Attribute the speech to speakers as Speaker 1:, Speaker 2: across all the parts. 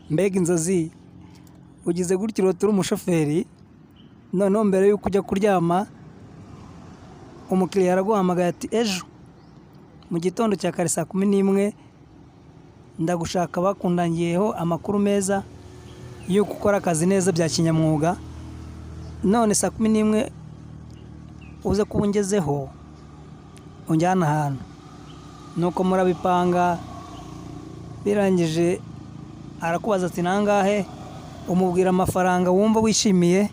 Speaker 1: Mbega inzozi ugize gutyo urota uri umushoferi, noneho mbere y'uko ujya kuryama umukiriya araguhamagaye ati ejo mu gitondo cya kare saa 11 ndagushaka, bakundangiyeho amakuru meza y'uko ukora akazi neza bya kinyamwuga, none saa 11 uze kuba ungezeho unjyana ahantu. Nuko murabipanga, birangije arakubaza ati nangahe, umubwira amafaranga wumva wishimiye,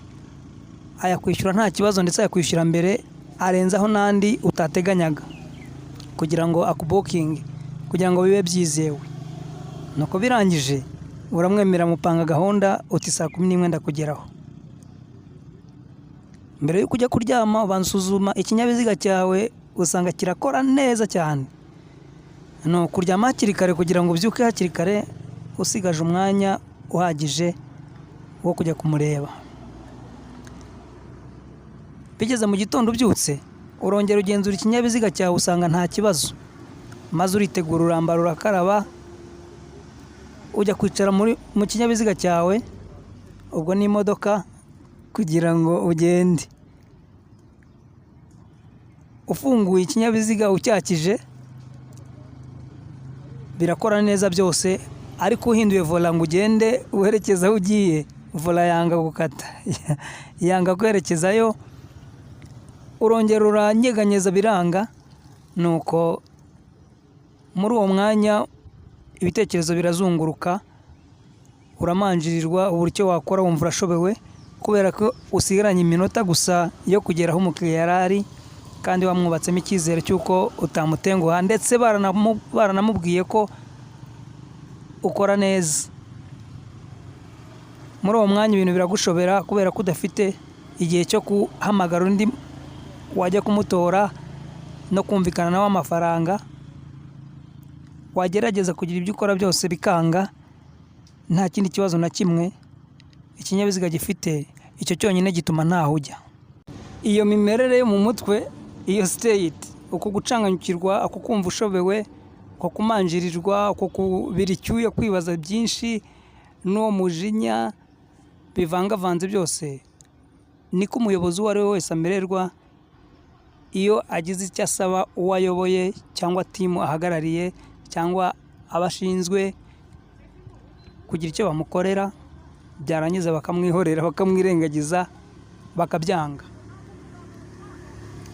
Speaker 1: ayakwishyura nta kibazo, ndetse ayakwishyura mbere arenzaho n'andi utateganyaga kugira ngo akubukinge, kugira ngo bibe byizewe. Nuko birangije uramwemera, mupanga gahunda uti saa 11 ndakugeraho. Mbere y'uko ujya kuryama ubanza usuzuma ikinyabiziga cyawe, usanga kirakora neza cyane. No kuryama hakiri kare kugira ngo ubyuke hakiri kare, usigaje umwanya uhagije wo kujya kumureba. Bigeze mu gitondo ubyutse, urongera ugenzura ikinyabiziga cyawe, usanga nta kibazo, maze uritegura, urambara, urakaraba, ujya kwicara mu kinyabiziga cyawe, ubwo ni imodoka, kugira ngo ugende. Ufunguye ikinyabiziga ucyakije, birakora neza byose, ariko uhinduye vola ngo ugende uherekeza aho ugiye, vola yanga gukata yanga kwerekezayo, urongera uranyeganyeza biranga. Nuko muri uwo mwanya ibitekerezo birazunguruka, uramanjirirwa ubura icyo wakora, wumva urashobewe kubera ko usigaranye iminota gusa yo kugera aho umukiriya yari ari, kandi wamwubatsemo icyizere cy'uko utamutenguha, ndetse baranamubwiye ko ukora neza. Muri uwo mwanya ibintu biragushobera kubera ko udafite igihe cyo guhamagara undi wajya kumutora no kumvikana nawe amafaranga. Wagerageza kugira ibyo ukora byose bikanga, nta kindi kibazo na kimwe ikinyabiziga gifite, icyo cyonyine gituma ntaho ujya. Iyo mimerere yo mu mutwe, iyo state, uko gucanganyukirwa, uko kumva ushobewe, uko kumanjirirwa, uko kubira icyuya, kwibaza byinshi, n'uwo mujinya bivangavanze byose, niko umuyobozi uwo ari we wese amererwa iyo agize icyo asaba uwo ayoboye cyangwa timu ahagarariye cyangwa abashinzwe kugira icyo bamukorera, byarangiza bakamwihorera, bakamwirengagiza, bakabyanga,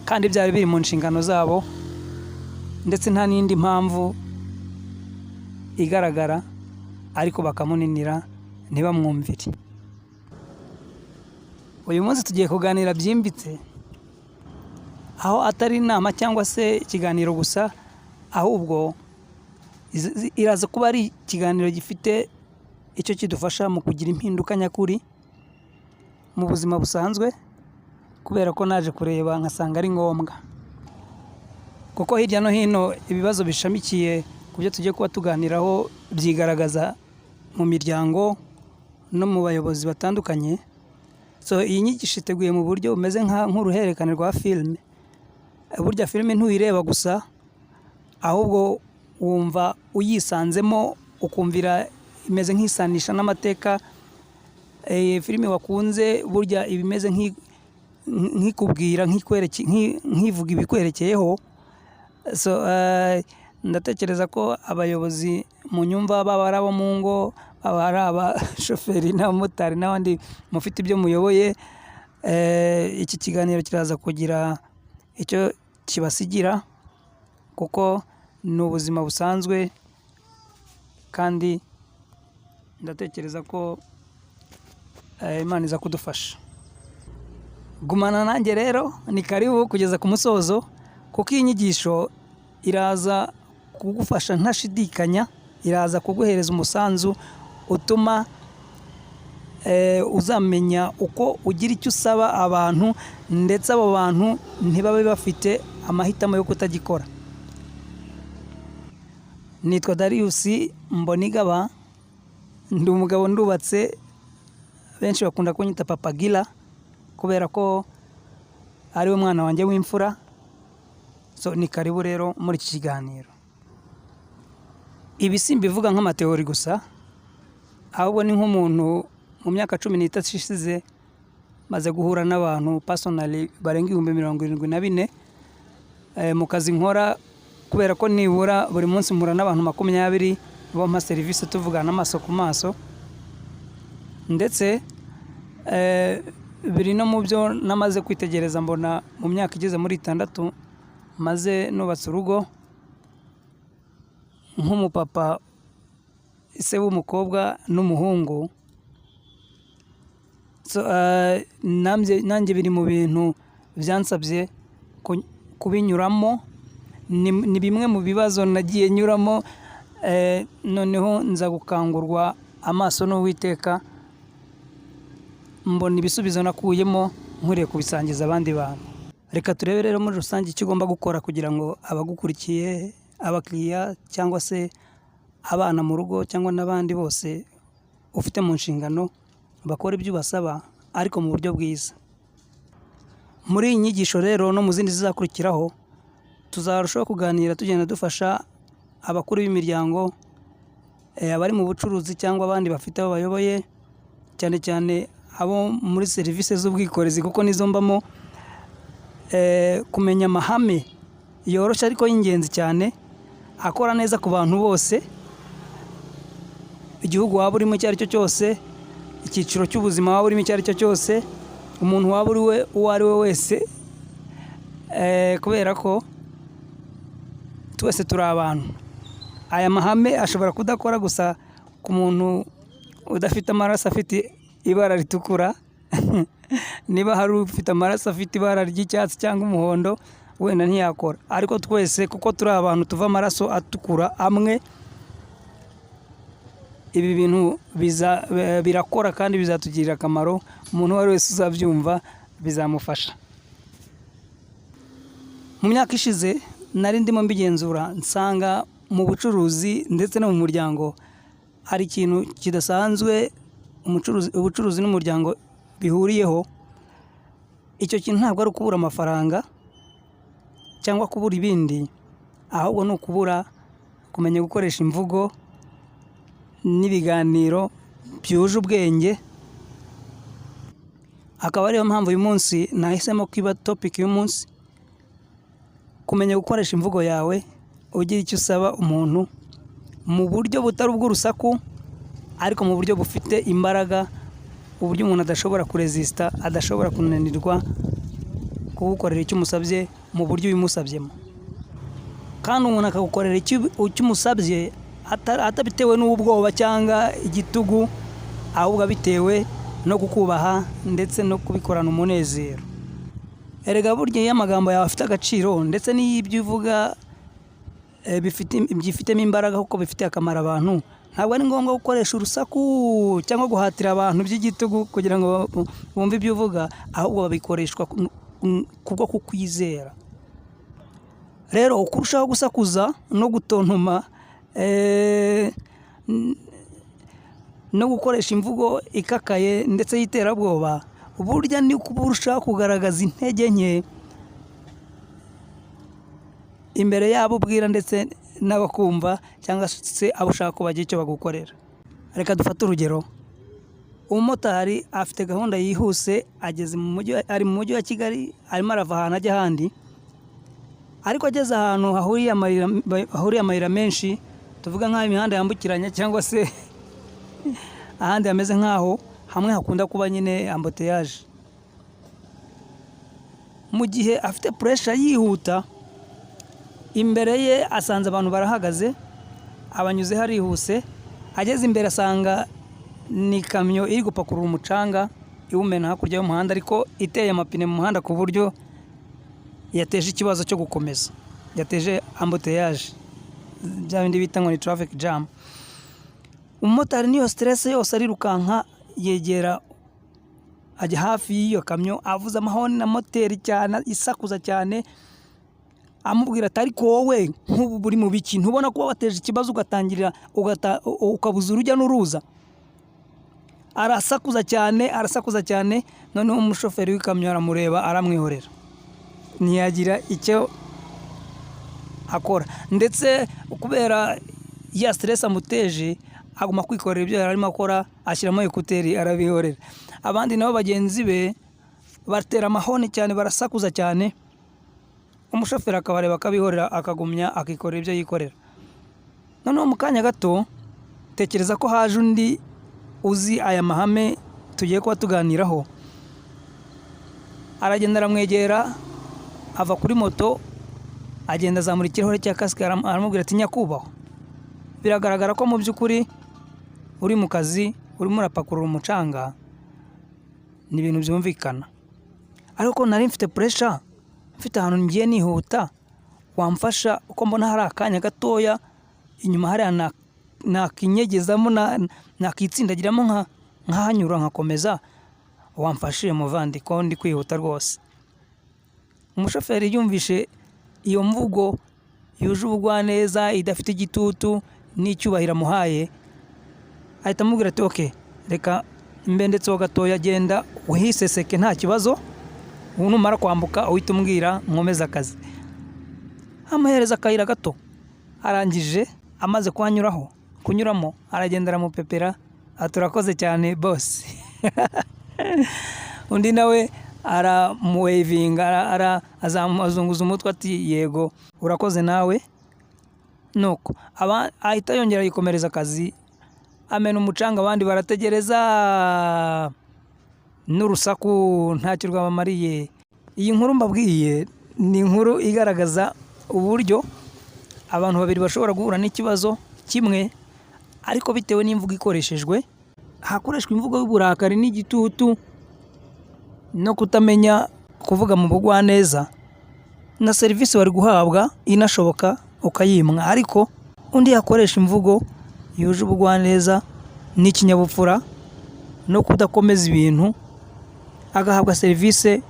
Speaker 1: kandi byari biri mu nshingano zabo, ndetse nta n'indi mpamvu igaragara, ariko bakamuninira ntibamwumvire. Uyu munsi tugiye kuganira byimbitse, aho atari inama cyangwa se ikiganiro gusa, ahubwo iraza kuba ari ikiganiro gifite icyo kidufasha mu kugira impinduka nyakuri mu buzima busanzwe, kubera ko naje kureba nkasanga ari ngombwa, kuko hirya no hino ibibazo bishamikiye ku byo tugiye kuba tuganiraho byigaragaza mu miryango no mu bayobozi batandukanye. So iyi nyigisho iteguye mu buryo bumeze nk'uruhererekane rwa filime. Burya filime ntuyireba gusa, ahubwo wumva uyisanzemo, ukumvira imeze nk'isanisha n'amateka. Filime wakunze burya ibimeze nk'ikubwira, nk'ivuga ibikwerekeyeho. So ndatekereza ko abayobozi mu nyumva, baba ari abo mu ngo, baba ari abashoferi n'abamotari n'abandi mufite ibyo muyoboye, iki kiganiro kiraza kugira icyo kibasigira, kuko ni ubuzima busanzwe, kandi ndatekereza ko Imana iza kudufasha. Gumana nanjye rero, ni karibu kugeza ku musozo, kuko iyi nyigisho iraza kugufasha ntashidikanya, iraza kuguhereza umusanzu utuma uzamenya uko ugira icyo usaba abantu, ndetse abo bantu ntibabe bafite amahitamo yo kutagikora. Nitwa Darius Mbonigaba, ndi umugabo, ndubatse, benshi bakunda kunyita Papa Gila kubera ko ari we mwana wanjye w'imfura. So ni karibu rero muri iki kiganiro. Ibi simbivuga nk'amateori gusa, ahubwo ni nk'umuntu mu myaka 13 ishize maze guhura n'abantu personally barenga 74,000 mu kazi nkora, kubera ko nibura buri munsi mpura n'abantu 20 bampa serivisi tuvugana amaso ku maso, ndetse biri no mu byo namaze kwitegereza mbona mu myaka igeze muri 6 maze nubatse urugo nk'umupapa, ise w'umukobwa n'umuhungu. Nanjye biri mu bintu byansabye kubinyuramo, ni bimwe mu bibazo nagiye nyuramo, noneho nza gukangurwa amaso n'Uwiteka, mbona ibisubizo nakuyemo nkuriye kubisangiza abandi bantu. Reka turebe rero muri rusange icyo ugomba gukora kugira ngo abagukurikiye, abakiriya cyangwa se abana mu rugo cyangwa n'abandi bose ufite mu nshingano bakora ibyo ubasaba ariko mu buryo bwiza. Muri iyi nyigisho rero no mu zindi zizakurikiraho tuzarushaho kuganira tugenda dufasha abakuru b'imiryango, abari mu bucuruzi cyangwa abandi bafite abo bayoboye, cyane cyane abo muri serivisi z'ubwikorezi kuko nizo mbamo, kumenya amahame yoroshye ariko y'ingenzi cyane akora neza ku bantu bose, igihugu waba urimo icyo ari cyo cyose, icyiciro cy'ubuzima waba urimo icyo ari cyo cyose, umuntu waba uwo ari we wese, kubera ko twese turi abantu. Aya mahame ashobora kudakora gusa ku muntu udafite amaraso afite ibara ritukura niba hari ufite amaraso afite ibara ry'icyatsi cyangwa umuhondo wenda ntiyakora, ariko twese kuko turi abantu tuva amaraso atukura amwe, ibi bintu birakora kandi bizatugirira akamaro. Umuntu uwo ari wese uzabyumva bizamufasha. Mu myaka ishize nari ndimo mbigenzura, nsanga mu bucuruzi ndetse no mu muryango hari ikintu kidasanzwe ubucuruzi n'umuryango bihuriyeho. Icyo kintu ntabwo ari ukubura amafaranga cyangwa kubura ibindi, ahubwo ni ukubura kumenya gukoresha imvugo n'ibiganiro byuje ubwenge. Akaba ariyo mpamvu uyu munsi nahisemo kwiba topic y'uyu munsi, kumenya gukoresha imvugo yawe ugira icyo usaba umuntu mu buryo butari ubw'urusaku ariko mu buryo bufite imbaraga, uburyo umuntu adashobora kuresista, adashobora kunanirwa kugukorera icyo umusabye mu buryo ubimusabyemo, kandi umuntu akagukorera icyo umusabye atabitewe n'ubwoba cyangwa igitugu, ahubwo abitewe no kukubaha ndetse no kubikorana umunezero. Erega burya iyo amagambo yawe afite agaciro ndetse n'ibyo uvuga byifitemo imbaraga kuko bifitiye akamaro abantu, ntabwo ari ngombwa gukoresha urusaku cyangwa guhatira abantu by'igitugu kugira ngo bumve ibyo uvuga, ahubwo babikoreshwa kubwo kukwizera. Rero uko urushaho gusakuza no gutontoma no gukoresha imvugo ikakaye ndetse y'iterabwoba, burya ni uko urushaho kugaragaza intege nke imbere yabo ubwira ndetse n'abakumva cyangwa se abo ushaka ko bagira icyo bagukorera. Reka dufate urugero, umumotari afite gahunda yihuse, ageze mu mujyi, ari mu mujyi wa Kigali, arimo arava ahantu ajya ahandi, ariko ageze ahantu hahuriye amayira menshi, tuvuga nk'aho imihanda yambukiranya cyangwa se ahandi hameze nk'aho hamwe hakunda kuba nyine ambuteyage. Mu gihe afite pressure yihuta, imbere ye asanze abantu barahagaze, abanyuze harihuse, ageze imbere asanga ni kamyo iri gupakurura umucanga iwumena hakurya y'umuhanda, ariko iteye amapine mu muhanda ku buryo yateje ikibazo cyo gukomeza, yateje ambuteyage, bya bindi bita ngo ni traffic jam. Umumotari niyo stress yose arirukanka, yegera ajya hafi y'iyo kamyo, avuza amahoni na moteri cyane, isakuza cyane, amubwira ati ariko wowe nk'ubu buri mu biki, ntubona ko wateje ikibazo ugatangirira ukabuza urujya n'uruza? Arasakuza cyane, noneho umushoferi w'ikamyo aramureba, aramwihorera, ntiyagira icyo akora. Ndetse kubera ya stress amuteje, aguma kwikorera ibyo yari arimo akora, ashyiramo ekuteri arabihorera. Abandi nabo bagenzi be batera amahoni cyane, barasakuza cyane, umushoferi akabareba akabihorera, akagumya akikorera ibyo yikorera. Noneho mu kanya gato tekereza ko haje undi uzi aya mahame tugiye kuba tuganiraho. Aragenda aramwegera, ava kuri moto, agenda azamura ikirahure cya kasike, aramubwira ati nyakubahwa, biragaragara ko mu by'ukuri uri mu kazi, urimo urapakurura umucanga, ni ibintu byumvikana, ariko nari mfite puresha, mfite ahantu ngiye nihuta, wamfasha uko mbona hari akanya gatoya inyuma hariya nakinyegezamo, nakitsindagiramo nkahanyura nkakomeza, wamfashije muvandi ko ndi kwihuta rwose. Umushoferi yumvishe iyo mvugo yuje ubugwaneza, idafite igitutu n'icyubahiro amuhaye, ahita amubwira ati okay, reka mbe ndetseho gatoya, genda uhiseseke nta kibazo, ubu numara kwambuka uhita umbwira nkomeze akazi. Amuhereza akayira gato, arangije amaze kunyuramo aragenda aramupepera, aturakoze cyane boss. Undi nawe aramuwevinga, azunguza umutwe ati yego urakoze nawe. Nuko ahita yongera yikomereza akazi, amena umucanga, abandi barategereza, n'urusaku ntacyo rwabamariye. Iyi nkuru mbabwiye ni inkuru igaragaza uburyo abantu babiri bashobora guhura n'ikibazo kimwe, ariko bitewe n'imvugo ikoreshejwe, hakoreshwa imvugo y'uburakari n'igitutu no kutamenya kuvuga mu bugwaneza, na serivisi wari guhabwa inashoboka ukayimwa, ariko undi yakoresha imvugo yuje ubugwaneza n'ikinyabupfura no kudakomeza ibintu, agahabwa serivisi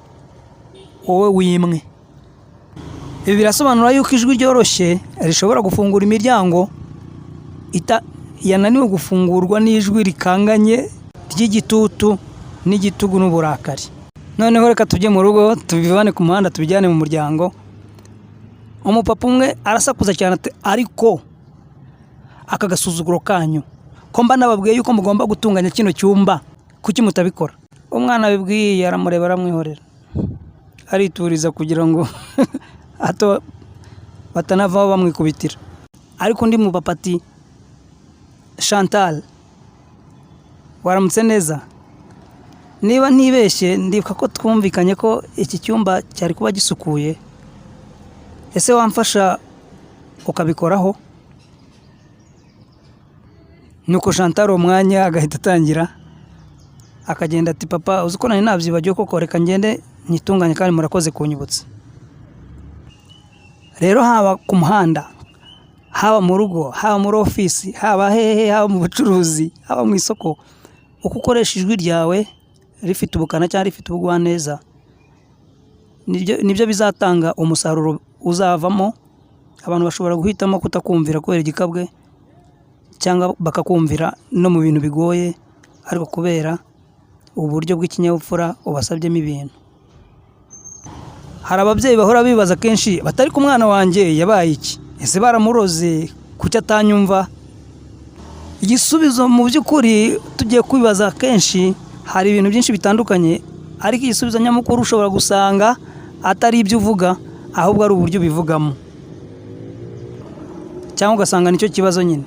Speaker 1: wowe wimwe. Ibi birasobanura yuko ijwi ryoroshye rishobora gufungura imiryango yananiwe gufungurwa n'ijwi rikanganye ry'igitutu n'igitugu n'uburakari. Noneho reka tujye mu rugo, tubivane ku muhanda tubijyane mu muryango. Umupapa umwe arasakuza cyane ati ariko aka gasuzuguro kanyu ko mba nababwiye yuko mugomba gutunganya kino cyumba, kuki mutabikora? Umwana abibwiye aramureba, aramwihorera, arituriza kugira ngo hato batanavaho bamwikubitira. Ariko undi mupapa ati Chantal, waramutse neza? Niba ntibeshye ndibuka ko twumvikanye ko iki cyumba cyari kuba gisukuye, ese wamfasha ukabikoraho? Nuko Chantal umwanya agahita atangira akagenda ati papa, uzi ko nari nabyibagiwe koko, reka ngende nyitunganye kandi murakoze kunyibutsa. Rero haba ku muhanda, haba mu rugo, haba muri ofisi, haba hehe, haba mu bucuruzi, haba mu isoko, uko ukoresha ijwi ryawe rifite ubukana cyangwa rifite ubugwaneza, nibyo bizatanga umusaruro uzavamo. Abantu bashobora guhitamo kutakumvira kubera igikabwe, cyangwa bakakumvira no mu bintu bigoye, ariko kubera uburyo bw'ikinyabupfura ubasabyemo ibintu. Hari ababyeyi bahora bibaza kenshi batari ku mwana wanjye yabaye iki, ese baramuroze kuki atanyumva? Igisubizo mu by'ukuri tugiye kwibaza kenshi, hari ibintu byinshi bitandukanye, ariko igisubizo nyamukuru ushobora gusanga atari ibyo uvuga, ahubwo ari uburyo bivugamo, cyangwa ugasanga nicyo kibazo nyine.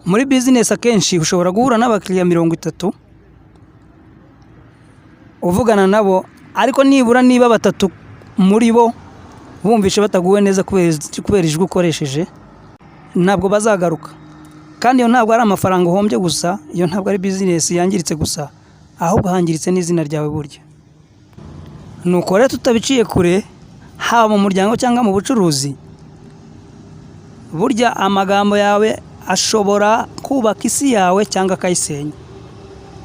Speaker 1: Muri business akenshi ushobora guhura n'abakiriya 30 uvugana nabo, ariko nibura niba 3 muri bo bumvishe bataguwe neza kubera ijwi ukoresheje, ntabwo bazagaruka. Kandi iyo ntabwo ari amafaranga uhombye gusa, iyo ntabwo ari business yangiritse gusa, ahubwo hangiritse n'izina ryawe burya. Nuko rero tutabiciye kure, haba mu muryango cyangwa mu bucuruzi, burya amagambo yawe ashobora kubaka isi yawe cyangwa akayisenya.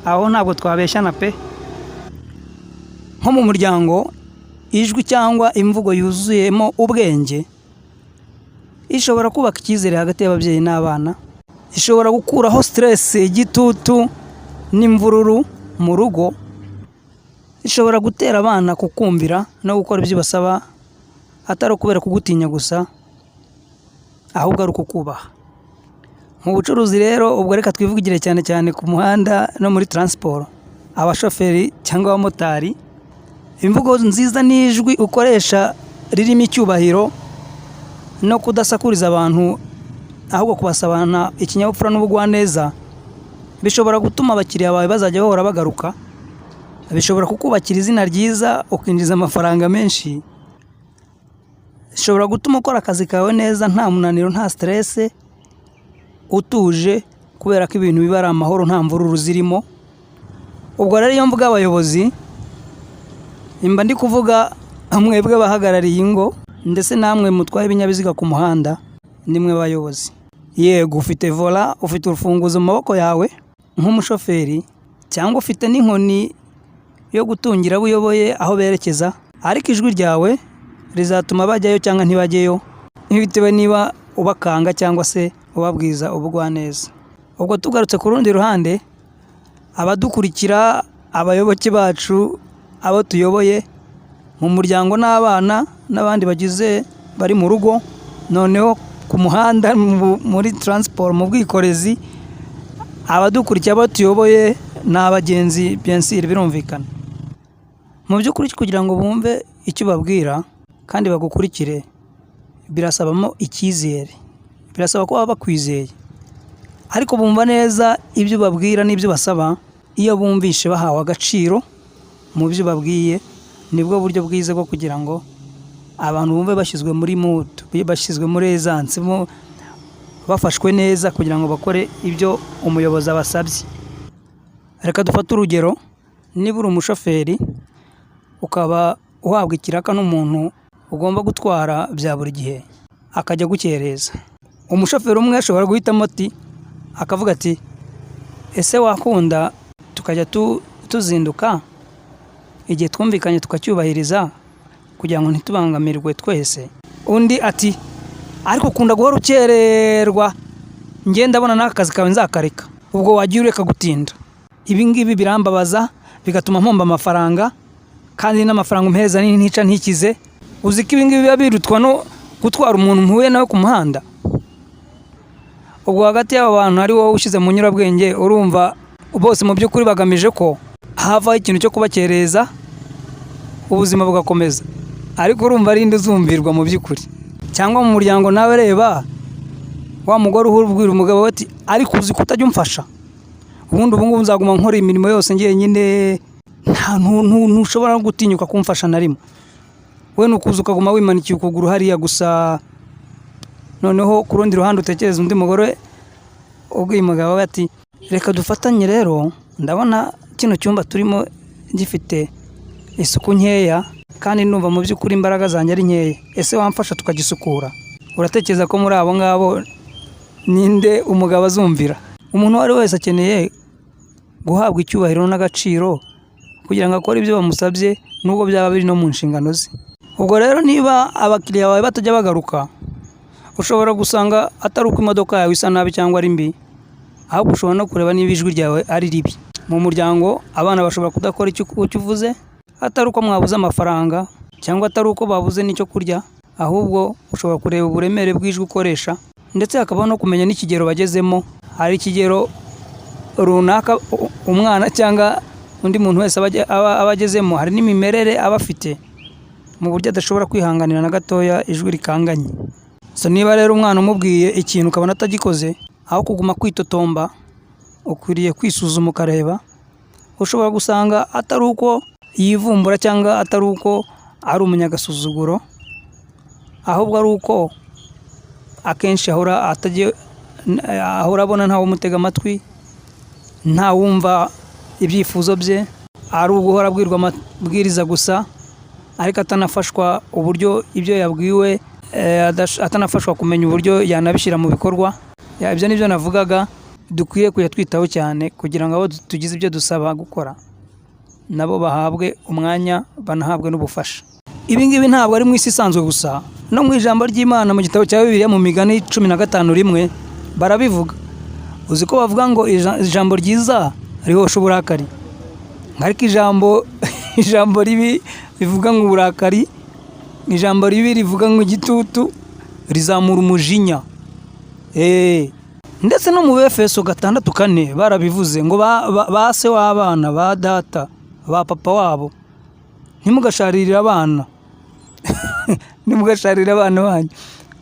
Speaker 1: Aho ntabwo twabeshyana pe. Nko mu muryango, ijwi cyangwa imvugo yuzuyemo ubwenge ishobora kubaka icyizere hagati y'ababyeyi n'abana, ishobora gukuraho stress, igitutu n'imvururu mu rugo, ishobora gutera abana kukumvira no gukora ibyo basaba, atari ukubera kugutinya gusa, ahubwo ari ukukubaha. Mu bucuruzi rero ubwo reka twivugire cyane cyane ku muhanda no muri transport, abashoferi cyangwa abamotari, imvugo nziza n'ijwi ukoresha ririmo icyubahiro no kudasakuriza abantu ahubwo kubasabana ikinyabupfura n'ubugwaneza bishobora gutuma abakiriya bawe bazajya bahora bagaruka, bishobora kukubakira izina ryiza ukinjiza amafaranga menshi, bishobora gutuma ukora akazi kawe neza nta munaniro nta stress, utuje kubera ko ibintu biba ari amahoro nta mvururu zirimo. Ubwo rero iyo mvuga abayobozi imba ndi kuvuga mwebwe bahagarariye ingo ndetse namwe mutwaye ibinyabiziga ku muhanda, nimwe bayobozi. Yego ufite vola, ufite urufunguzo mu maboko yawe nk'umushoferi cyangwa ufite n'inkoni yo gutungira abo uyoboye aho berekeza, ariko ijwi ryawe rizatuma bajyayo cyangwa ntibajyeyo bitewe niba ubakanga cyangwa se ubabwiza ubugwaneza. Ubwo tugarutse ku rundi ruhande, abadukurikira, abayoboke bacu, abo tuyoboye mu muryango n'abana n'abandi bagize bari mu rugo, noneho ku muhanda muri transport mu bwikorezi, abadukurikiye abo tuyoboye n'abagenzi bien sûr birumvikana. Mu by'ukuri kugira ngo bumve icyo babwira kandi bagukurikire birasabamo icyizere, birasaba ko baba bakwizeye, ariko bumva neza ibyo babwira n'ibyo basaba. Iyo bumvishe bahawe agaciro mu byo babwiye, nibwo buryo bwiza bwo kugira ngo abantu bumve bashyizwe muri mood, bashyizwe muri essence, bafashwe neza kugira ngo bakore ibyo umuyobozi abasabye. Reka dufate urugero, niba uri umushoferi ukaba uhabwa ikiraka n'umuntu ugomba gutwara bya buri gihe akajya gukereza, umushoferi umwe ashobora guhitamo ati akavuga ati ese wakunda tukajya tuzinduka igihe twumvikanye tukacyubahiriza kugira ngo ntitubangamirwe twese. Undi ati ariko ukunda guhora ukererwa, njye ndabona n'aka kazi kawe nzakareka, ubwo wagiye ureka gutinda. Ibi ngibi birambabaza bigatuma mpomba amafaranga, kandi n'amafaranga umpereza ntica ntikize. Uzi ko ibi ngibi biba birutwa no gutwara umuntu mpuye nawe ku muhanda. Ubwo hagati y'abo bantu ari wowe ushyize mu nyurabwenge, urumva bose mu by'ukuri bagamije ko havaho ikintu cyo kubakereza ubuzima bugakomeza, ariko urumva ari indi uzumvirwa mu by'ukuri. Cyangwa mu muryango nawe reba wa mugore ubwira umugabo we ati ariko uzi ko utajya umfasha, ubundi ubu ngubu nzaguma nkora imirimo yose njyenyine, ntushobora gutinyuka kumfasha na rimwe, we nukuza ukaguma wimanikiye ukuguru hariya gusa. Noneho ku rundi ruhande utekereza undi mugore ubwiye umugabo we ati reka dufatanye rero, ndabona kino cyumba turimo gifite isuku nkeya kandi numva mu by'ukuri imbaraga zanjye ari nkeya, ese wamfasha tukagisukura? Uratekereza ko muri abo ngabo ninde umugabo azumvira? Umuntu wari wese akeneye guhabwa icyubahiro n'agaciro kugira ngo akore ibyo bamusabye nubwo byaba biri no mu nshingano ze. Ubwo rero niba abakiriya bawe batajya bagaruka, ushobora gusanga atari uko imodoka yawe isa nabi cyangwa ari mbi, ahubwo ushobora no kureba niba ijwi ryawe ari ribi. Mu muryango abana bashobora kudakora icyo uvuze, atari uko mwabuze amafaranga cyangwa atari uko babuze n'icyo kurya, ahubwo ushobora kureba uburemere bw'ijwi ukoresha, ndetse hakaba no kumenya n'ikigero bagezemo. Hari ikigero runaka umwana cyangwa undi muntu wese aba agezemo, hari n'imimerere aba afite mu buryo adashobora kwihanganira na gatoya ijwi rikanganye. So niba rero umwana umubwiye ikintu ukabona atagikoze, aho kuguma kwitotomba, ukwiriye kwisuzuma ukareba. Ushobora gusanga atari uko yivumbura cyangwa atari uko ari umunyagasuzuguro, ahubwo ari uko akenshi ahora abona ntawe umutega amatwi, ntawumva ibyifuzo bye, ari uguhora abwirwa amabwiriza gusa, ariko atanafashwa uburyo ibyo yabwiwe, atanafashwa kumenya uburyo yanabishyira mu bikorwa. Ibyo nibyo navugaga dukwiye kujya twitaho cyane kugira ngo abo tugize ibyo dusaba gukora nabo bahabwe umwanya, banahabwe n'ubufasha. Ibi ngibi ntabwo ari mu isi isanzwe gusa, no mu ijambo ry'Imana mu gitabo cya Bibiliya mu Migani 15:1 barabivuga. Uzi ko bavuga ngo ijambo ryiza rihosha uburakari, ariko ijambo ribi rivuga ngo uburakari, ijambo ribi rivuga ngo igitutu rizamura umujinya. ndetse no mu Befeso 6:4 barabivuze ngo ba se w'abana, ba data, ba papa wabo, ntimugasharirire abana ntimugasharirire abana banyu.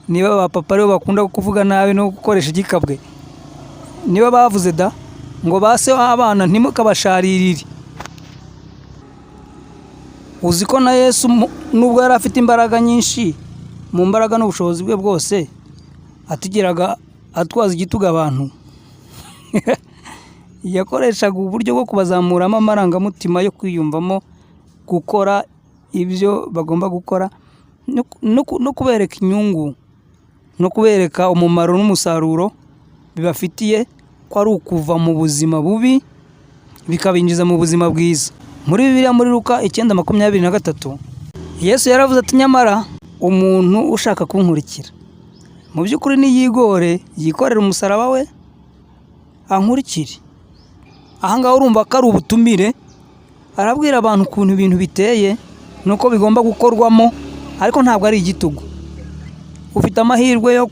Speaker 1: Niba ba papa rero bakunda kuvuga nabi no gukoresha igikabwe, niba bavuze da ngo ba se w'abana ntimukabasharirire. Uzi ko na Yesu nubwo yari afite imbaraga nyinshi, mu mbaraga n'ubushobozi bwe bwose, atigeraga atwaza igitugu abantu yakoreshaga uburyo bwo kubazamuramo amarangamutima yo kwiyumvamo gukora ibyo bagomba gukora, no kubereka inyungu, no kubereka umumaro n'umusaruro bibafitiye, ko ari ukuva mu buzima bubi bikabinjiza mu buzima bwiza. Muri Bibiliya muri Luka 9:23 Yesu yaravuze ati, nyamara umuntu ushaka kunkurikira mu by'ukuri niyigore, yikorera umusaraba we ankurikire. Aha ngaha urumva ko ari ubutumire, arabwira abantu ukuntu ibintu biteye nuko bigomba gukorwamo, ariko ntabwo ari igitugu. Ufite amahirwe yo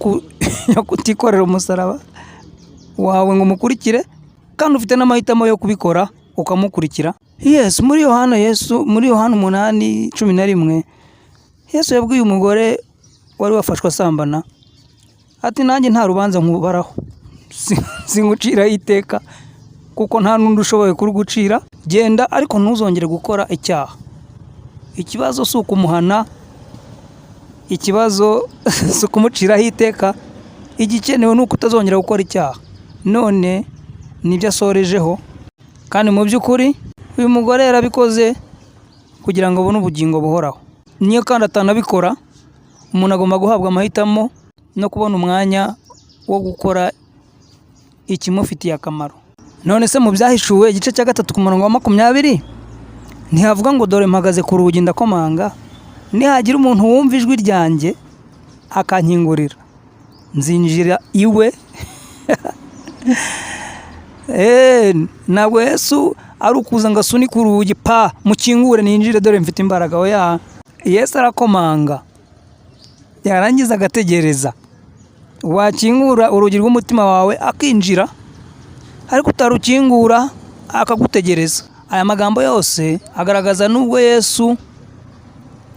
Speaker 1: kutikorera umusaraba wawe ngo umukurikire, kandi ufite n'amahitamo yo kubikora ukamukurikira. Yes, muri Yohana 8:11 Yesu yabwiye umugore wari wafashwe asambana ati, nanjye nta rubanza nkubaraho, singuciraho iteka, kuko nta n'undi ushoboye kurugucira. Genda, ariko ntuzongere gukora icyaha. Ikibazo si ukumuhana, ikibazo si ukumuciraho iteka, igikenewe ni uko utazongera gukora icyaha. None nibyo asorejeho, kandi mu by'ukuri uyu mugore yarabikoze kugira ngo abone ubugingo buhoraho. Niyo kandi atanabikora, umuntu agomba guhabwa amahitamo no kubona umwanya wo gukora ikimufitiye akamaro. None se mu Byahishuwe igice cya 3:20 ntihavuga ngo, dore mpagaze ku rugi ndakomanga, nihagira umuntu wumva ijwi ryanjye akankingurira, nzinjira iwe. Ntabwo Yesu ari ukuza ngo asunike urugi mukingure ninjire dore mfite imbaraga. Oya, Yesu arakomanga, yarangiza agategereza. Wakingura urugi rw'umutima wawe akinjira, ariko utarukingura akagutegereza. Aya magambo yose agaragaza nubwo Yesu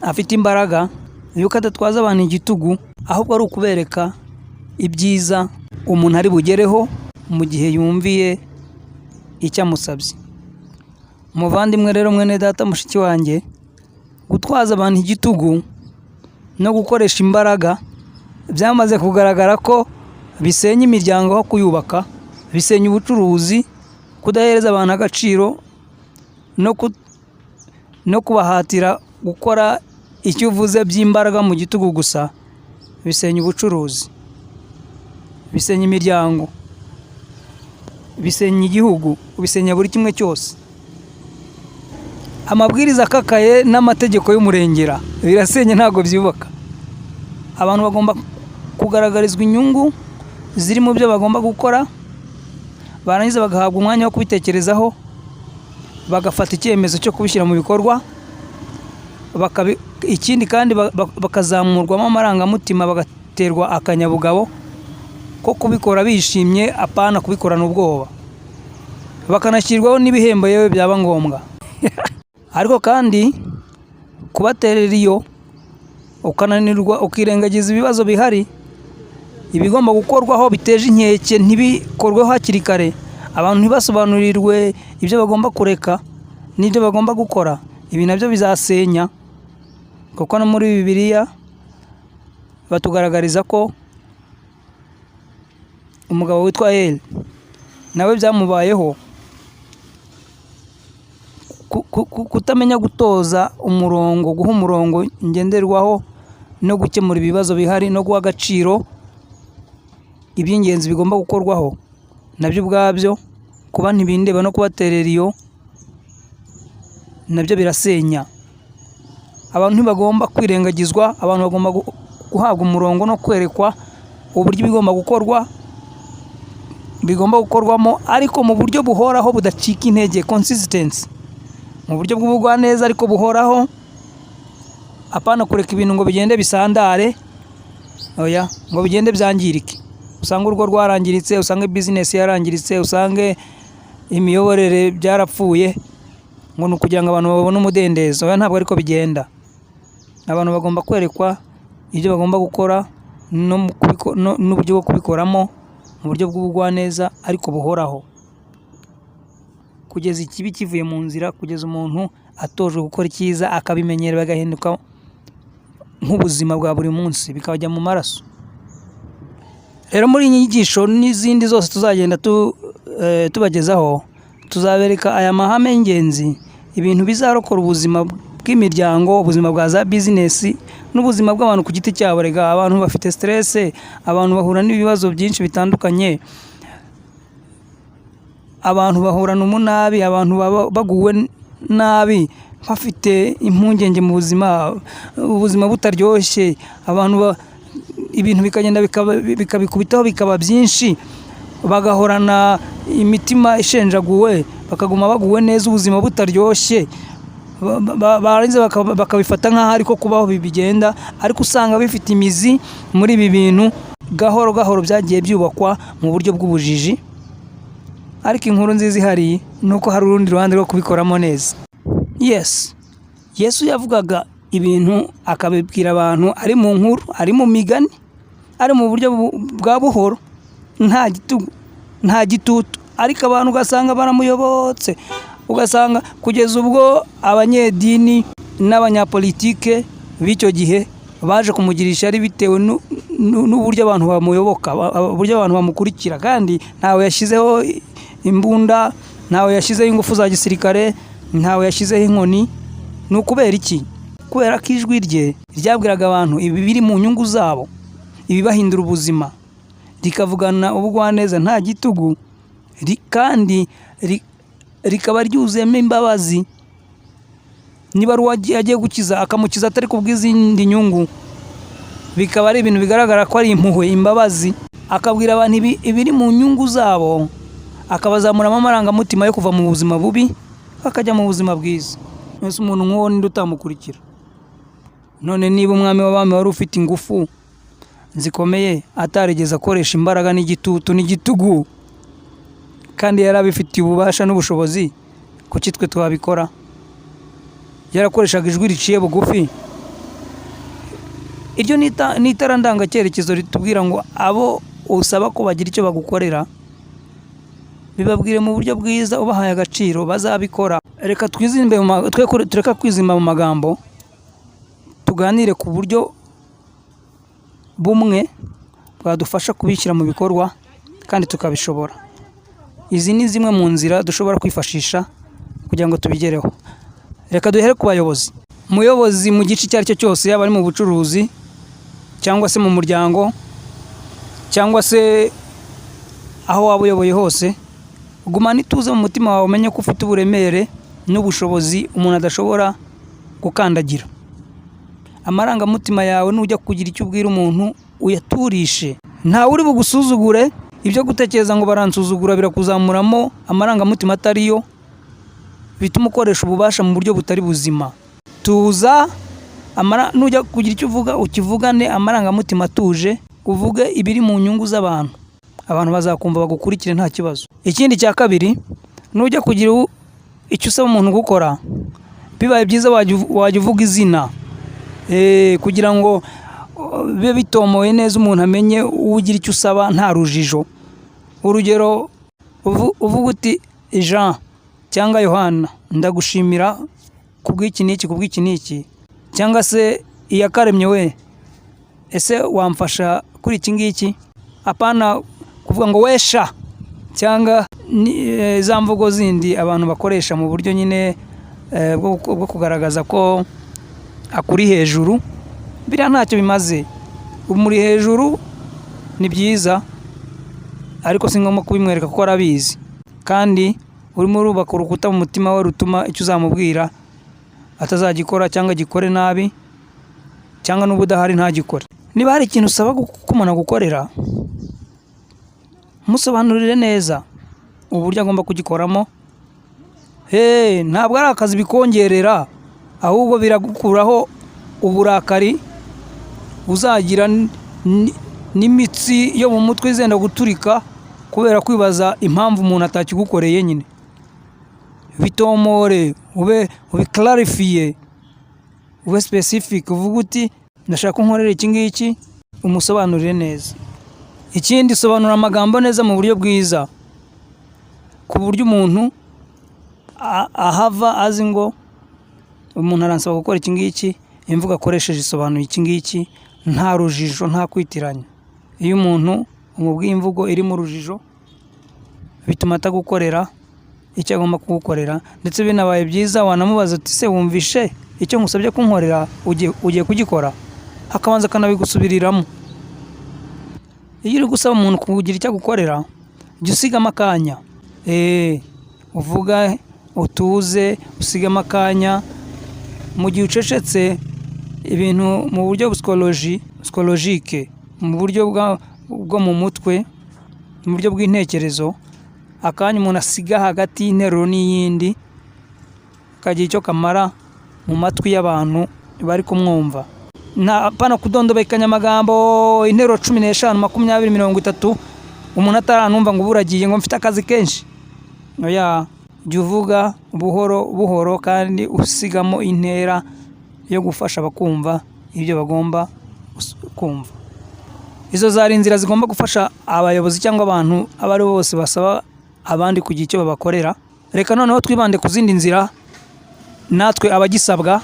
Speaker 1: afite imbaraga, yuko adatwaza abantu igitugu, ahubwo ari ukubereka ibyiza umuntu ari bugereho mu gihe yumviye icyo amusabye. Umuvandimwe rero, mwene data, mushiki wanjye, gutwaza abantu igitugu no gukoresha imbaraga byamaze kugaragara ko bisenya imiryango aho kuyubaka, bisenya ubucuruzi, kudahereza abantu agaciro no kubahatira gukora icyo uvuze by'imbaraga mu gitugu gusa, bisenya ubucuruzi, bisenya imiryango, bisenya igihugu, bisenya buri kimwe cyose. Amabwiriza akakaye n'amategeko y'umurengera birasenya, ntabwo byubaka. Abantu bagomba kugaragarizwa inyungu ziri mu byo bagomba gukora, barangiza bagahabwa umwanya wo kubitekerezaho, bagafata icyemezo cyo kubishyira mu bikorwa. Ikindi kandi bakazamurwamo amarangamutima, bagaterwa akanyabugabo ko kubikora bishimye, apana kubikorana ubwoba. Bakanashyirwaho n'ibihembo yewe byaba ngombwa. Ariko kandi kubaterera iyo ukananirwa, ukirengagiza ibibazo bihari, ibigomba gukorwaho biteje inkeke ntibikorweho hakiri kare, abantu ntibasobanurirwe ibyo bagomba kureka n'ibyo bagomba gukora, ibi nabyo bizasenya. Kuko no muri Bibiliya batugaragariza ko umugabo witwa Eli nawe byamubayeho, kutamenya gutoza umurongo, guha umurongo ngenderwaho no gukemura ibibazo bihari, no guha agaciro iby'ingenzi bigomba gukorwaho, nabyo ubwabyo kuba ntibindeba no kubaterera iyo nabyo birasenya. Abantu ntibagomba kwirengagizwa, abantu bagomba guhabwa umurongo no kwerekwa uburyo bigomba gukorwamo, ariko mu buryo buhoraho budacika intege, consistency, mu buryo bw'ubugwaneza ariko buhoraho, apana kureka ibintu ngo bigende bisandare, oya, ngo bigende byangirike. usanga urugo rwarangiritse, usange bizinesi yarangiritse, usange imiyoborere byarapfuye, ngo ni ukugira ngo abantu babone umudendezo. Oya, ntabwo ariko bigenda. Abantu bagomba kwerekwa ibyo bagomba gukora n'uburyo bwo kubikoramo mu buryo bw'ubugwaneza ariko buhoraho, kugeza ikibi kivuye mu nzira, kugeza umuntu atojwe gukora icyiza akabimenyera, bagahinduka nk'ubuzima bwa buri munsi, bikajya mu maraso. Rero muri iyi nyigisho n'izindi zose tuzagenda tubagezaho, tuzabereka aya mahame y'ingenzi, ibintu bizarokora ubuzima bw'imiryango, ubuzima bwa za bizinesi n'ubuzima bw'abantu ku giti cyabo. Rega abantu bafite stress, abantu bahura n'ibibazo byinshi bitandukanye, abantu bahurana umunabi, abantu baguwe nabi, bafite impungenge mu ubuzima butaryoshye, abantu ibintu bikagenda bikabikubitaho bikaba byinshi, bagahorana imitima ishenjaguwe, bakaguma baguwe neza, ubuzima butaryoshye, barangiza bakabifata nk'aho ariko kubaho bigenda, ariko usanga bifite imizi muri ibi bintu gahoro gahoro byagiye byubakwa mu buryo bw'ubujiji. Ariko inkuru nziza ihari ni uko hari urundi ruhande rwo kubikoramo neza. Yesu yavugaga ibintu akabibwira abantu, ari mu nkuru, ari mu migani, ari mu buryo bwa buhoro, nta gitugu, nta gitutu, ariko abantu ugasanga baramuyobotse, ugasanga kugeza ubwo abanyedini n'abanyapolitike b'icyo gihe baje kumugirisha ari bitewe n'uburyo abantu bamuyoboka, uburyo abantu bamukurikira, kandi ntawe yashyizeho imbunda, ntawe yashyizeho ingufu za gisirikare, ntawe yashyizeho inkoni. Ni ukubera iki? Kubera ko ijwi rye ryabwiraga abantu ibi biri mu nyungu zabo, ibibahindura ubuzima, rikavugana ubugwaneza, nta gitugu, kandi rikaba ryuzuyemo imbabazi. Niba ari agiye gukiza, akamukiza atari kubw'izindi nyungu, bikaba ari ibintu bigaragara ko ari impuhwe, imbabazi, akabwira abantu ibiri mu nyungu zabo, akabazamuramo amarangamutima yo kuva mu buzima bubi bakajya mu buzima bwiza. Mbese umuntu nk'uwo ninde utamukurikira? None niba umwami w'abami wari ufite ingufu zikomeye, atarigeze akoresha imbaraga n'igitutu n'igitugu, kandi yari abifitiye ububasha n'ubushobozi, kuki twe twabikora? Yarakoreshaga ijwi riciye bugufi. Iryo ni itara ndangacyerekezo ritubwira ngo abo usaba ko bagira icyo bagukorera, bibabwire mu buryo bwiza, ubahaye agaciro, bazabikora. Reka tureka kwizimba mu magambo, tuganire ku buryo bumwe bwadufasha kubishyira mu bikorwa kandi tukabishobora. Izi ni zimwe mu nzira dushobora kwifashisha kugira ngo tubigereho. Reka duhere ku bayobozi. Umuyobozi mu gice icyo ari cyo cyose, yaba ari mu bucuruzi cyangwa se mu muryango cyangwa se aho waba uyoboye hose, gumana ituze mu mutima wawe, umenye ko ufite uburemere n'ubushobozi umuntu adashobora gukandagira. Amarangamutima yawe nujya kugira icyo ubwira umuntu, uyaturishe. Ntawe uri bugusuzugure. Ibyo gutekereza ngo baransuzugura birakuzamuramo amarangamutima atariyo, bituma ukoresha ububasha mu buryo butari buzima. Tuza, nujya kugira icyo uvuga, ukivugane amarangamutima atuje, uvuge ibiri mu nyungu z'abantu. Abantu bazakumva bagukurikire nta kibazo. Ikindi cya kabiri, nujya kugira icyo usaba umuntu gukora, bibaye byiza wajya uvuga izina, kugira ngo bibe bitomoye neza, umuntu amenye ugira icyo usaba nta rujijo. Urugero, uvuga uti Jean cyangwa Yohana, ndagushimira kubw'iki n'iki, cyangwa se Iyakaremye we, ese wamfasha kuri iki ngiki? Apana kuvuga ngo wesha, cyangwa za mvugo zindi abantu bakoresha mu buryo nyine bwo kugaragaza ko akuri hejuru. Biriya ntacyo bimaze. Umuri hejuru ni byiza, ariko si ngombwa kubimwereka kuko arabizi, kandi urimo urubaka urukuta mu mutima we rutuma icyo uzamubwira atazagikora cyangwa gikore nabi, cyangwa n'ubu udahari ntagikore. Niba hari ikintu usaba ko umuntu agukorera, musobanurire neza uburyo agomba kugikoramo. Ntabwo ari akazi bikongerera, ahubwo biragukuraho uburakari uzagira n'imitsi yo mu mutwe zenda guturika kubera kwibaza impamvu umuntu atakigukoreye nyine. Bitomore, ube clarifie, ube specific, uvuga uti ndashaka nkorera iki ngiki, umusobanurire neza. Ikindi, sobanura amagambo neza mu buryo bwiza, ku buryo umuntu ahava azi ngo umuntu aransaba gukora iki ngiki, imvugo akoresheje isobanuye iki ngiki, nta rujijo, nta kwitiranya. Iyo umuntu umubwiye imvugo iri mu rujijo bituma atagukorera icyo agomba kugukorera, ndetse binabaye byiza wanamubaza uti se wumvishe icyo nkusabye kunkorera ugiye kugikora, akabanza akanabigusubiriramo. Iyo uri gusaba umuntu kugira icyo agukorera, jya usigamo akanya, uvuga, utuze, usigamo akanya. Mu gihe ucecetse, ibintu mu buryo psychologique, mu buryo bwo mu mutwe, mu buryo bw'intekerezo, akanya umuntu asiga hagati y'interuro n'iyindi kagira icyo kamara mu matwi y'abantu bari kumwumva. Pana kudondobekanya amagambo interuro 15, 20, 30 umuntu ataranumva ngo buragiye ngo mfite akazi kenshi. Oya, jya uvuga buhoro buhoro kandi usigamo intera yo gufasha abakumva ibyo bagomba kumva. Izo zari inzira zigomba gufasha abayobozi cyangwa abantu abo ari bo bose basaba abandi kugira icyo babakorera. Reka noneho twibande ku zindi nzira natwe abagisabwa,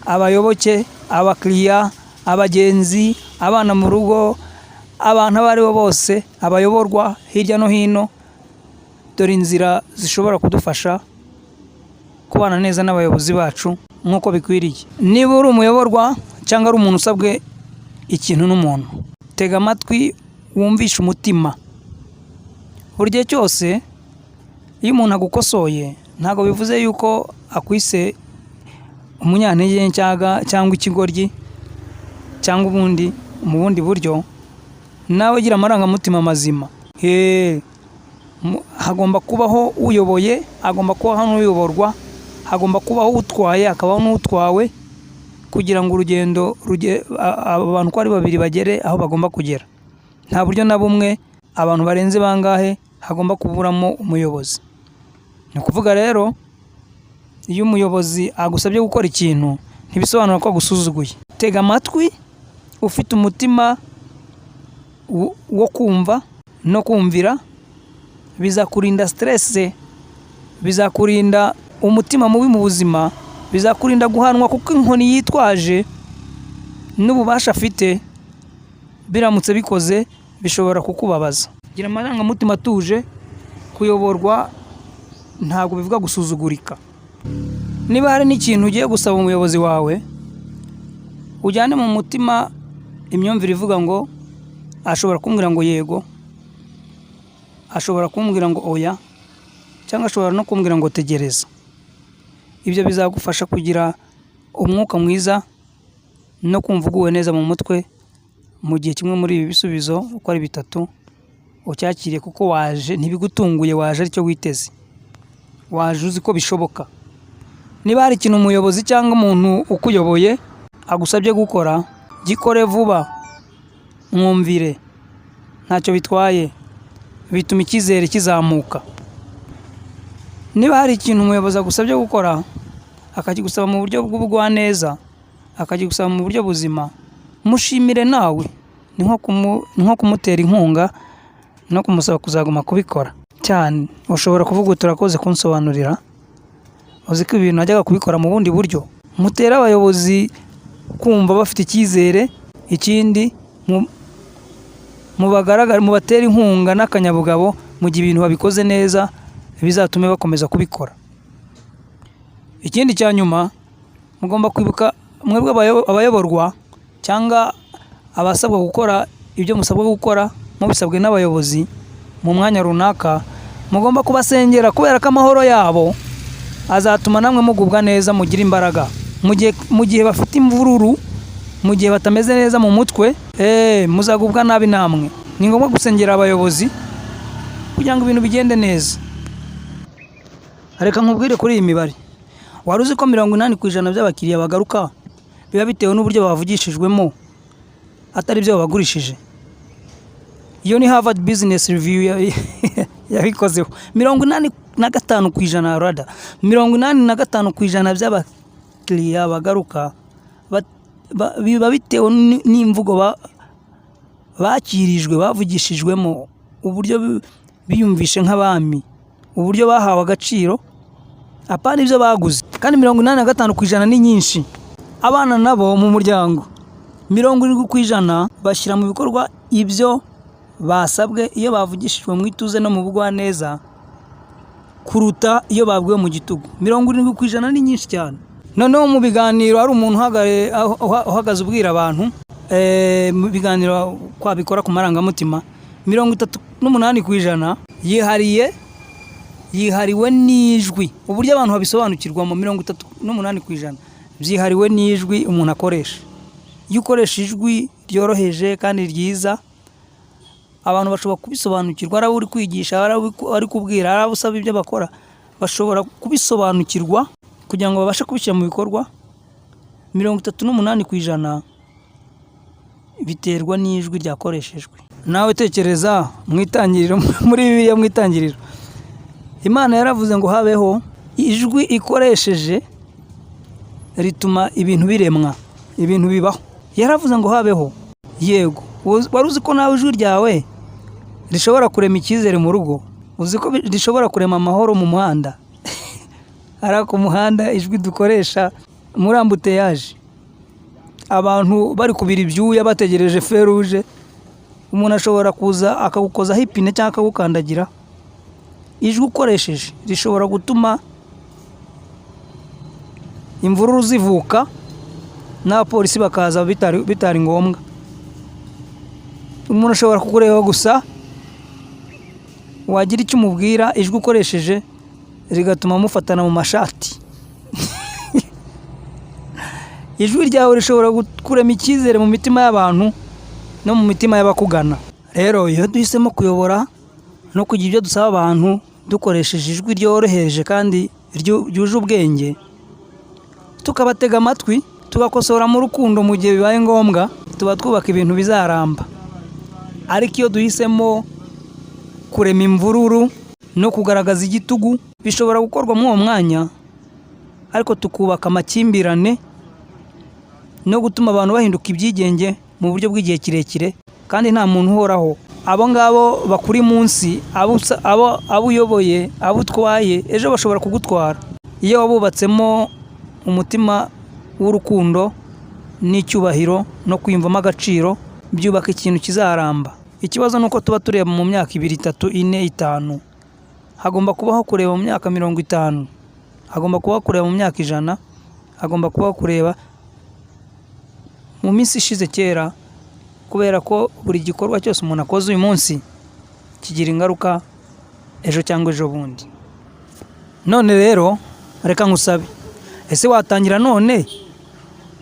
Speaker 1: abayoboke, abakiriya, abagenzi, abana mu rugo, abantu abo ari bo bose, abayoborwa hirya no hino. Dore inzira zishobora kudufasha kubana neza n'abayobozi bacu nk'uko bikwiriye. Niba uri umuyoborwa cyangwa ari umuntu usabwe ikintu n'umuntu, tega amatwi wumvishe umutima. Buri gihe cyose iyo umuntu agukosoye, ntabwo bivuze yuko akwise umunyantege cyangwa ikigoryi cyangwa ubundi mu bundi buryo. Nawe gira amarangamutima mazima. Hagomba kubaho uyoboye, hagomba kubaho n'uyoborwa, hagomba kubaho utwaye, akabaho n'utwawe, kugira ngo urugendo abantu uko ari babiri bagere aho bagomba kugera. Nta buryo na bumwe abantu barenze bangahe hagomba kuburamo umuyobozi. Ni ukuvuga rero, iyo umuyobozi agusabye gukora ikintu, ntibisobanura ko agusuzuguye. Tega amatwi ufite umutima wo kumva no kumvira. Bizakurinda stress, bizakurinda umutima mubi mu buzima, bizakurinda guhanwa, kuko inkoni yitwaje n'ububasha afite biramutse bikoze bishobora kukubabaza. Gira amarangamutima atuje. Kuyoborwa ntabwo bivuga gusuzugurika. Niba hari n'ikintu ugiye gusaba umuyobozi wawe, ujyane mu mutima imyumvire ivuga ngo ashobora kumbwira ngo yego, ashobora kumbwira ngo oya, cyangwa ashobora no kumbwira ngo tegereza. Ibyo bizagufasha kugira umwuka mwiza no kumva uguwe neza mu mutwe mu gihe kimwe muri ibi bisubizo uko ari 3 ucyakiriye, kuko waje ntibigutunguye, waje aricyo witeze, waje uzi ko bishoboka. Niba hari ikintu umuyobozi cyangwa umuntu ukuyoboye agusabye gukora, gikore vuba, mwumvire, ntacyo bitwaye, bituma icyizere kizamuka. Niba hari ikintu umuyobozi agusabye gukora, akakigusaba mu buryo bw'ubugwaneza, akakigusaba mu buryo buzima, mushimire nawe. Ni nko kumutera inkunga no kumusaba kuzaguma kubikora cyane. Ushobora kuvuga turakoze kunsobanurira, uzi ko ibintu najyaga kubikora mu bundi buryo. Mutera abayobozi kumva bafite icyizere. Ikindi, mubatera inkunga n'akanyabugabo mu gihe ibintu babikoze neza, bizatume bakomeza kubikora. Ikindi cya nyuma, mugomba kwibuka mwebwe abayoborwa cyangwa abasabwa gukora ibyo musabwa gukora mubisabwe n'abayobozi mu mwanya runaka, mugomba kubasengera, kubera ko amahoro yabo azatuma namwe mugubwa neza, mugira imbaraga. Mu gihe bafite imvururu, mu gihe batameze neza mu mutwe, muzagubwa nabi namwe. Ni ngombwa gusengera abayobozi kugira ngo ibintu bigende neza. Reka nkubwire kuri iyi mibare. Wari uzi ko 80% by'abakiriya bagaruka biba bitewe n'uburyo bavugishijwemo, atari byo babagurishije? iyo ni Harvard Business Review yabikozeho. 85% rada 85% by'abakiriya bagaruka biba bitewe n'imvugo bakirijwe, bavugishijwemo, uburyo biyumvishe nk'abami, uburyo bahawe agaciro, apana ibyo baguze. Kandi 85% ni nyinshi. Abana nabo mu muryango 70% bashyira mu bikorwa ibyo basabwe iyo bavugishijwe mu ituze no mu bugwaneza kuruta iyo babwiwe mu gitugu. 70% ni nyinshi cyane. Noneho mu biganiro hari umuntu uhagaze ubwira abantu mu biganiro kwabikora ku marangamutima, 38% yihariwe n'ijwi. Uburyo abantu babisobanukirwa mu 38% byihariwe n'ijwi umuntu akoresha. Iyo ukoresha ijwi ryoroheje kandi ryiza, abantu bashobora kubisobanukirwa. Ari uri kwigisha, ari kubwira, ari usaba ibyo bakora, bashobora kubisobanukirwa kugira ngo babashe kubishyira mu bikorwa. 38% biterwa n'ijwi ryakoreshejwe. Nawe tekereza mwitangiriro, muri Bibiliya mwitangiriro Imana yaravuze ngo habeho ijwi ikoresheje rituma ibintu biremwa, ibintu bibaho. Yaravuze ngo habeho. Yego, wari uzi ko nawe ijwi ryawe rishobora kurema icyizere mu rugo? Uzi ko rishobora kurema amahoro mu muhanda? Ari ku muhanda ijwi dukoresha muri ambuteyage, abantu bari kubira ibyuya bategereje feruje, umuntu ashobora kuza akagukozaho ipine cyangwa akagukandagira. Ijwi ukoresheje rishobora gutuma imvururu zivuka n'abapolisi bakaza bitari ngombwa. Umuntu ashobora kukureba gusa, wagira icyo umubwira, ijwi ukoresheje rigatuma mufatana mu mashati. Ijwi ryawe rishobora kurema icyizere mu mitima y'abantu no mu mitima y'abakugana. Rero iyo duhisemo kuyobora no kugira ibyo dusaba abantu dukoresheje ijwi ryoroheje kandi ryuje ubwenge, tukabatega amatwi, tugakosora mu rukundo mu gihe bibaye ngombwa, tuba twubaka ibintu bizaramba. Ariko iyo duhisemo kurema imvururu no kugaragaza igitugu, bishobora gukorwa muri uwo mwanya, ariko tukubaka amakimbirane no gutuma abantu bahinduka ibyigenge mu buryo bw'igihe kirekire, kandi nta muntu uhoraho. Abo ngabo bakuri munsi, abo uyoboye, abo utwaye, ejo bashobora kugutwara. Iyo wabubatsemo umutima w'urukundo n'icyubahiro no kwiyumvamo agaciro, byubaka ikintu kizaramba. Ikibazo ni uko tuba tureba mu myaka 2, 3, 4, 5. Hagomba kubaho kureba mu myaka 50, hagomba kubaho kureba mu myaka 100, hagomba kubaho kureba mu minsi ishize kera, kubera ko buri gikorwa cyose umuntu akoze uyu munsi kigira ingaruka ejo cyangwa ejo bundi. None rero reka nkusabe, ese watangira none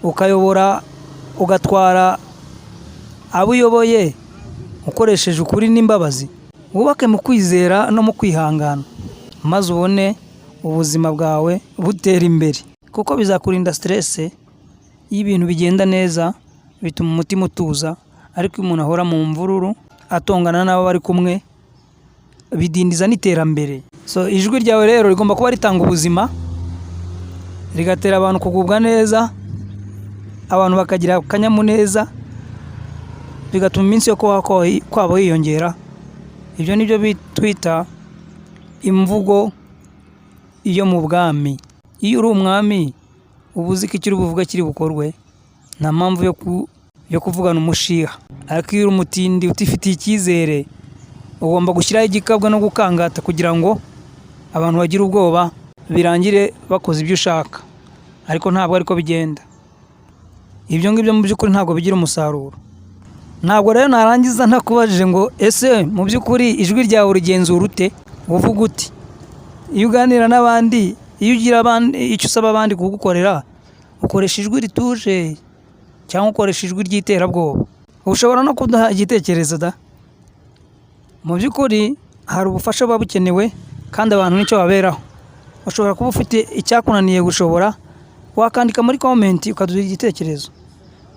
Speaker 1: ukayobora, ugatwara abo uyoboye ukoresheje ukuri n'imbabazi? Wubake mu kwizera no mu kwihangana, maze ubone ubuzima bwawe butera imbere, kuko bizakurinda stress. Iyo ibintu bigenda neza bituma umutima utuza, ariko iyo umuntu ahora mu mvururu atongana n'abo bari kumwe, bidindiza n'iterambere. So ijwi ryawe rero rigomba kuba ritanga ubuzima, rigatera abantu kugubwa neza, abantu bakagira akanyamuneza, bigatuma iminsi yo kwabo yiyongera. Ibyo nibyo twita imvugo iyo mu bwami. Iyo uri umwami uba uzi ko icyo uri buvuga kiri bukorwe, nta mpamvu yo kuvugana umushiha. Ariko iyo uri umutindi utifitiye icyizere, ugomba gushyiraho igikabwa no gukangata kugira ngo abantu bagire ubwoba, birangire bakoze ibyo ushaka. Ariko ntabwo ariko bigenda. Ibyo ngibyo mu by'ukuri ntabwo bigira umusaruro. Ntabwo rero narangiza ntakubajije ngo ese mu by'ukuri ijwi ryawe urigenzura ute? Uvuga uti? Iyo uganira n'abandi, iyo ugira icyo usaba abandi kugukorera, ukoresha ijwi rituje cyangwa ukoresha ijwi ry'iterabwoba? Ushobora no kudaha igitekerezo da. Mu by'ukuri hari ubufasha buba bukenewe kandi abantu nicyo baberaho. Ushobora kuba ufite icyakunaniye gushobora, wakandika muri comment ukaduha igitekerezo,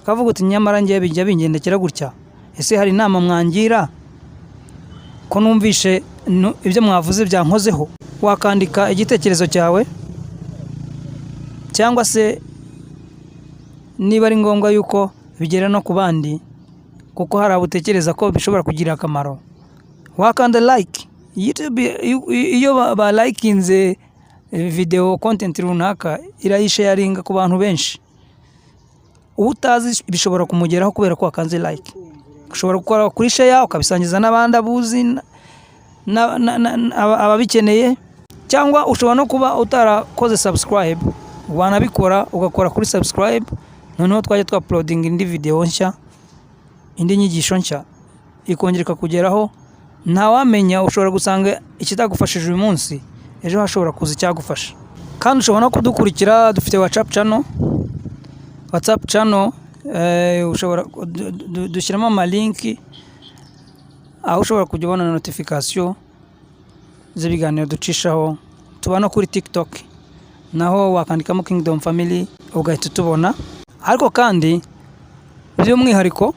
Speaker 1: ukavuga uti nyamara ngiye bijya bingendekera gutya, ese hari inama mwangira ko numvishe ibyo mwavuze byankozeho, wakandika igitekerezo cyawe, cyangwa se niba ari ngombwa yuko bigera no ku bandi, kuko hari abutekereza ko bishobora kugira akamaro, wakanda like. YouTube iyo balayikinze video content runaka irayisharinga ku bantu benshi, utazi bishobora kumugeraho kubera ko wakanze like. Ushobora gukora kuri share ukabisangiza n'abandi abuzi ababikeneye, cyangwa ushobora no kuba utarakoze subscribe, wanabikora ugakora kuri subscribe, noneho twajya uploading indi video nshya, indi nyigisho nshya ikongera kugeraho. Ntawamenya, ushobora gusanga ikitagufashije uyu munsi ejo hashobora kuza icyagufasha. Kandi ushobora no kudukurikira, dufite WhatsApp channel, ushobora dushyiramo amalinki aho ushobora kujya ubona notification z'ibiganiro ducishaho. Tuba no kuri TikTok, naho wakandikamo Kingdom Family ugahita tubona. Ariko kandi by'umwihariko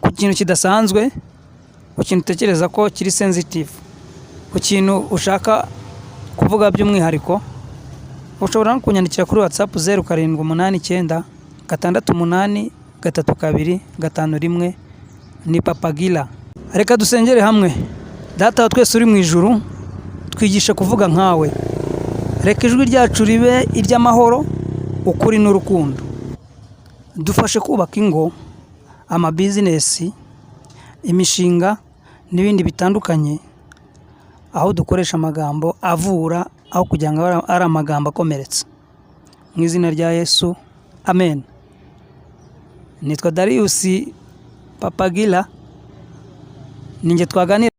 Speaker 1: ku kintu kidasanzwe, ku kintu utekereza ko kiri sensitive, ku kintu ushaka kuvuga by'umwihariko, ushobora no kunyandikira kuri WhatsApp 0789 688 32 51. Ni Papa Gila. Reka dusengere hamwe. Data wa twese uri mu ijuru, twigishe kuvuga nkawe. Reka ijwi ryacu ribe iry'amahoro, ukuri n'urukundo. Dufashe kubaka ingo, amabizinesi, imishinga n'ibindi bitandukanye, aho dukoresha amagambo avura aho kugira ngo ari amagambo akomeretsa. Mu izina rya Yesu, amen. Nitwa Darius Papa Gila, ninjye twaganira.